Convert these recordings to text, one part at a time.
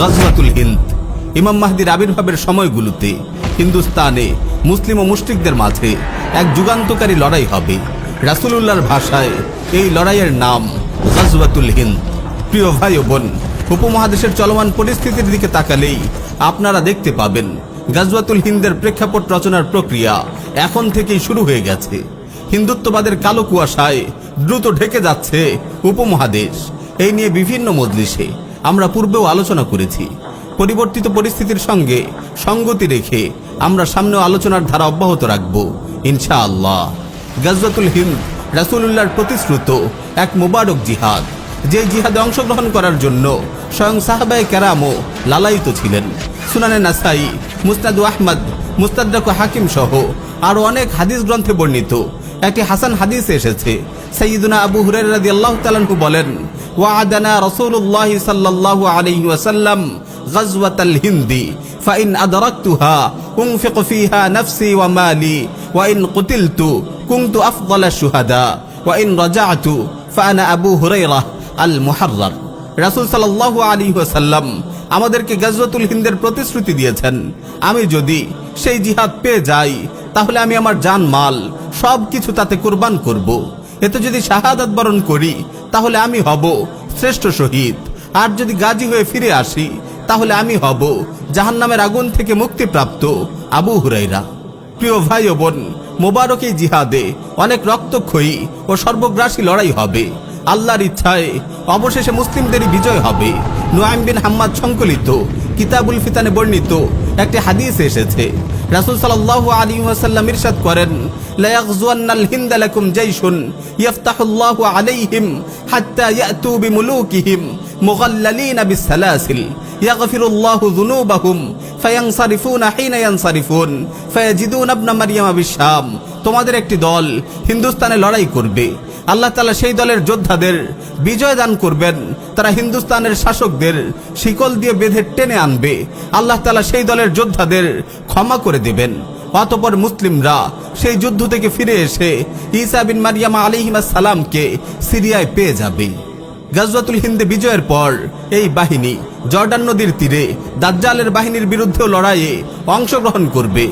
গাজওয়াতুল হিন্দ। ইমাম মাহদির আবির্ভাবের সময়গুলোতে হিন্দুস্তানে মুসলিম ও মুশরিকদের মাঝে এক যুগান্তকারী লড়াই হবে। রাসূলুল্লাহর ভাষায় এই লড়াইয়ের নাম গাজওয়াতুল হিন্দ। প্রিয় ভাই ও বোন, উপমহাদেশের চলমান পরিস্থিতির দিকে তাকালেই আপনারা দেখতে পাবেন গাজওয়াতুল হিন্দের প্রেক্ষাপট রচনার প্রক্রিয়া এখন থেকেই শুরু হয়ে গেছে। হিন্দুত্ববাদের কালো কুয়াশায় দ্রুত ঢেকে যাচ্ছে উপমহাদেশ। এই নিয়ে বিভিন্ন মজলিসে আমরা পূর্বেও আলোচনা করেছি। পরিবর্তিত পরিস্থিতির সঙ্গে সঙ্গতি রেখে আমরা সামনেও আলোচনার ধারা অব্যাহত রাখব ইনশাআল্লাহ। গাজওয়াতুল হিন্দ রাসূলুল্লাহর প্রতিশ্রুত এক মুবারক জিহাদ, যে জিহাদে অংশগ্রহণ করার জন্য স্বয়ং সাহাবায়ে কেরামও লালায়িত ছিলেন। সুনানে নাসাই, মুসনাদ আহমদ, মুস্তাদরাক হাকিম সহ আরো অনেক হাদিস গ্রন্থে বর্ণিত একটি হাসান হাদিসে এসেছে, সাইয়্যিদুনা আবু হুরায়রা রাদিয়াল্লাহু তাআলা আনহু বলেন, ওয়া'আদানা রাসূলুল্লাহ সাল্লাল্লাহু আলাইহি ওয়াসাল্লাম গাজওয়াতাল হিন্দি ফাইন আদরাকতুহা উনফিক ফিহা নাফসি ওয়া মালি ওয়া ইন কুতিলতু কুনতু আফদালাশ শুহাদা ওয়া ইন রাজা'তু ফাআনা আবু হুরায়রা আল মুহাররার। রাসূল সাল্লাল্লাহু আলাইহি ওয়াসাল্লাম আমাদেরকে গাজওয়াতুল হিন্দের প্রতিশ্রুতি দিয়েছেন, আমি যদি সেই জিহাদ পেয়ে যাই তাহলে আমি আমার জান মাল সবকিছু তাতে কুরবান করব। এতে যদি শাহাদাত বরণ করি তাহলে আমি হব শ্রেষ্ঠ শহীদ, আর যদি গাজী হয়ে ফিরে আসি তাহলে আমি হব জাহান্নামের আগুন থেকে মুক্তিপ্রাপ্ত আবু হুরায়রা। প্রিয় ভাই ও বোন, মোবারক এই জিহাদে অনেক রক্তক্ষয়ী ও সর্বগ্রাসী লড়াই হবে। আল্লাহর ইচ্ছায় অবশেষে মুসলিমদেরই বিজয় হবে। নুআইম বিন হাম্মাদ সংকলিত কিতাবুল ফিতানে বর্ণিত একটি হাদিস এসেছে, রাসূল সাল্লাল্লাহু আলাইহি ওয়াসাল্লাম ইরশাদ করেন, লা ইয়াগজুয়ান্নাল হিন্দা লাকুম জাইশুন ইফতাহুল্লাহু আলাইহিম হাত্তা ইয়াতু বিমুলুকিহিম মুগাল্লালিনা বিসসালাসিল ইয়াগফিরুল্লাহু যুনুবাহুম ফায়ানসারিফুনা হিনা ইয়ানসারিফুন ফায়াজিদুনা ইবনা মারইয়ামা বিশাম। তোমাদের একটি দল হিন্দুস্তানে লড়াই করবে, আল্লাহ তাআলা সেই দলের যোদ্ধাদের বিজয় দান করবেন। তারা হিন্দুস্তানের শাসকদের শিকল দিয়ে বেঁধে টেনে আনবে, আল্লাহ তাআলা সেই দলের যোদ্ধাদের ক্ষমা করে দেবেন। অতঃপর মুসলিমরা সেই যুদ্ধ থেকে ফিরে এসে ঈসা বিন মারইয়াম আলাইহিস সালামকে সিরিয়ায় পেয়ে যাবে। গাজওয়াতুল হিন্দে বিজয়ের পর এই বাহিনী জর্ডান নদীর তীরে দাজ্জালের বাহিনীর বিরুদ্ধে লড়াইয়ে অংশগ্রহণ করবে।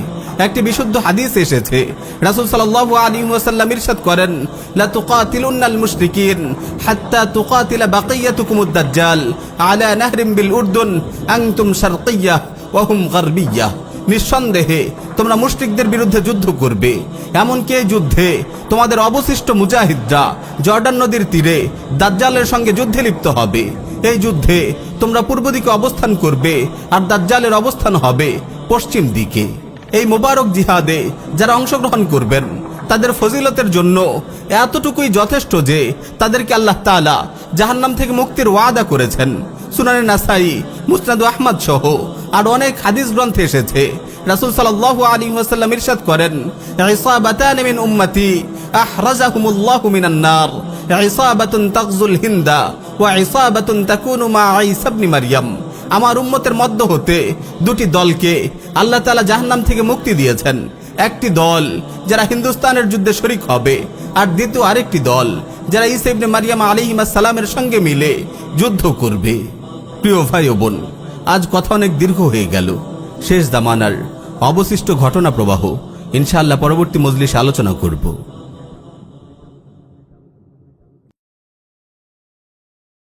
একটি বিশুদ্ধ হাদিস এসেছে, রাসূল সাল্লাল্লাহু আলাইহি ওয়াসাল্লাম ইরশাদ করেন, লা তুকাতিলুন্নাল মুশরিকিন হাত্তা তুকাতিলা বাকিয়াতুকুমুদ দাজ্জাল আলা নাহরিম বিল উরদুন আনতুম শারকিয়্যাহ ওয়া হুম গারবিয়্যাহ। নিঃসন্দেহে তোমরা মুশরিকদের বিরুদ্ধে যুদ্ধ করবে, এমনকি এই যুদ্ধে তোমাদের অবশিষ্ট মুজাহিদরা জর্ডান নদীর তীরে দাজ্জালের সঙ্গে যুদ্ধে লিপ্ত হবে। এই যুদ্ধে তোমরা পূর্ব দিকে অবস্থান করবে আর দাজ্জালের অবস্থান হবে পশ্চিম দিকে। এই মোবারক জিহাদে যারা অংশগ্রহণ করবেন তাদের ফজিলতের জন্য এতটুকুই যথেষ্ট যে তাদেরকে আল্লাহ তাআলা জাহান্নাম থেকে মুক্তির ওয়াদা করেছেন। সুনানে নাসাই, মুসনাদ আহমদ সহ আর অনেক হাদিস গ্রন্থে এসেছে, রাসূল সাল্লাল্লাহু আলাইহি ওয়াসাল্লাম ইরশাদ করেন, ইসাবাতান মিন উম্মতি আহরাজাহুমুল্লাহু মিনান নার, ইসাবাতুন তাগজুল হিন্দা ওয়া ইসাবাতুন তাকুনু মা ঈসা ইবনে মারইয়াম। আমার উম্মতের মধ্য হতে দুটি দলকে আল্লাহ তাআলা জাহান্নাম থেকে মুক্তি দিয়েছেন। একটি দল যারা হিন্দুস্তানের যুদ্ধে শরীক হবে, আর দ্বিতীয় আরেকটি দল যারা ঈসা ইবনে মারইয়াম আলাইহিস সালামের সঙ্গে মিলে যুদ্ধ করবে। প্রিয় ভাই ও বোন, আজ কথা অনেক দীর্ঘ হয়ে গেল। শেষ জামানার অবশিষ্ট ঘটনা প্রবাহ ইনশাআল্লাহ পরবর্তী মজলিসে আলোচনা করব।